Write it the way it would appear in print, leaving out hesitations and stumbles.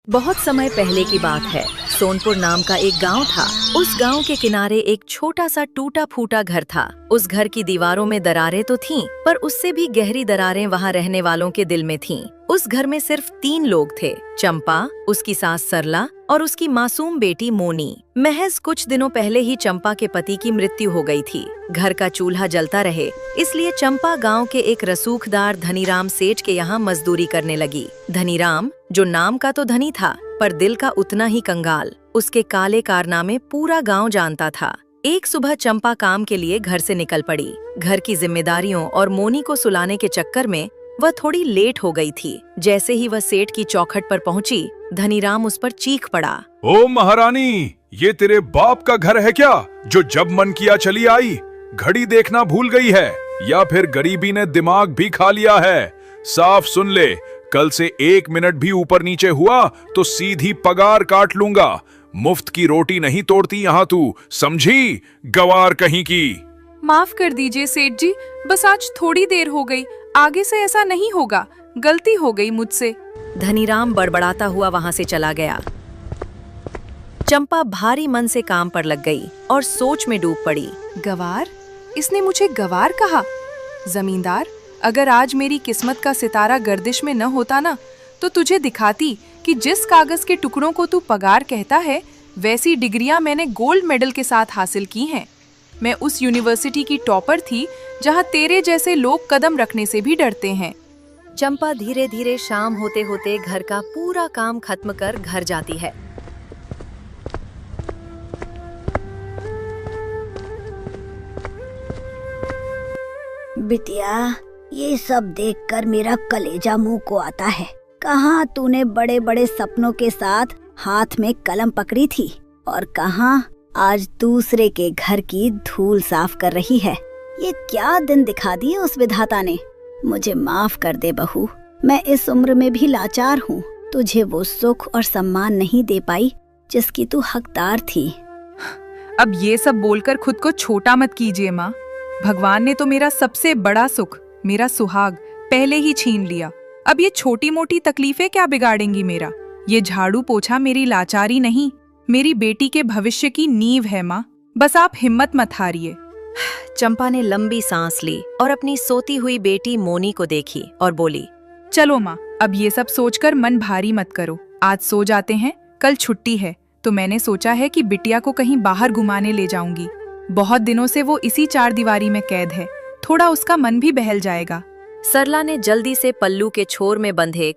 बहुत समय पहले की बात है। सोनपुर नाम का एक गांव था। उस गांव के किनारे एक छोटा सा टूटा फूटा घर था। उस घर की दीवारों में दरारें तो थीं, पर उससे भी गहरी दरारें वहां रहने वालों के दिल में थीं। उस घर में सिर्फ 3 लोग थे, चंपा, उसकी सास सरला और उसकी मासूम बेटी मोनी। महज कुछ दिनों पहले ही चंपा के पति की मृत्यु हो गई थी। घर का चूल्हा जलता रहे, इसलिए चंपा गांव के एक रसूखदार धनीराम सेठ के यहाँ मजदूरी करने लगी। धनीराम, जो नाम का तो धनी था, पर दिल का उतना ही कंगाल। उसके काले कारनामे पूरा गांव जानता था। एक सुबह चंपा काम के लिए घर से निकल पड़ी। घर की जिम्मेदारियों और मोनी को सुलाने के चक्कर में वह थोड़ी लेट हो गई थी। जैसे ही वह सेठ की चौखट पर पहुंची, धनीराम उस पर चीख पड़ा। ओ महारानी, ये तेरे बाप का घर है क्या, जो जब मन किया चली आई? घड़ी देखना भूल गई है, या फिर गरीबी ने दिमाग भी खा लिया है? साफ सुन ले, कल से 1 मिनट भी ऊपर नीचे हुआ तो सीधी पगार काट लूंगा। मुफ्त की रोटी नहीं तोड़ती यहाँ तू, समझी? गवार कहीं की। माफ कर दीजिए सेठ जी, बस आज थोड़ी देर हो गई, आगे से ऐसा नहीं होगा, गलती हो गई मुझसे। धनीराम बड़बड़ाता हुआ वहां से चला गया। चंपा भारी मन से काम पर लग गई और सोच में डूब पड़ी। गवार? इसने मुझे गवार कहा? जमींदार, अगर आज मेरी किस्मत का सितारा गर्दिश में न होता ना, तो तुझे दिखाती कि जिस कागज के टुकड़ों को तू पगार कहता है, वैसी डिग्रियां मैंने गोल्ड मेडल के साथ हासिल की हैं। मैं उस यूनिवर्सिटी की टॉपर थी जहां तेरे जैसे लोग कदम रखने से भी डरते हैं। चंपा धीरे धीरे शाम होते होते घर का पूरा काम खत्म कर घर जाती है। बिटिया, ये सब देखकर मेरा कलेजा मुंह को आता है। कहाँ तूने बड़े बड़े सपनों के साथ हाथ में कलम पकड़ी थी, और कहाँ आज दूसरे के घर की धूल साफ कर रही है। ये क्या दिन दिखा दिए उस विधाता ने। मुझे माफ कर दे बहू, मैं इस उम्र में भी लाचार हूँ। तुझे वो सुख और सम्मान नहीं दे पाई जिसकी तू हकदार थी। अब ये सब बोलकर खुद को छोटा मत कीजिए माँ। भगवान ने तो मेरा सबसे बड़ा सुख, मेरा सुहाग, पहले ही छीन लिया। अब ये छोटी मोटी तकलीफें क्या बिगाड़ेंगी मेरा? ये झाड़ू पोछा मेरी लाचारी नहीं, मेरी बेटी के भविष्य की नींव है माँ। बस आप हिम्मत मत हारिए। चंपा ने लंबी सांस ली और अपनी सोती हुई बेटी मोनी को देखी और बोली, चलो माँ, अब ये सब सोचकर मन भारी मत करो। आज सो जाते हैं, कल छुट्टी है, तो मैंने सोचा है कि बिटिया को कहीं बाहर घुमाने ले जाऊंगी। बहुत दिनों से वो इसी 4 दीवारी में कैद है, थोड़ा उसका मन भी बहल जाएगा। सरला ने जल्दी से पल्लू के छोर में बंधे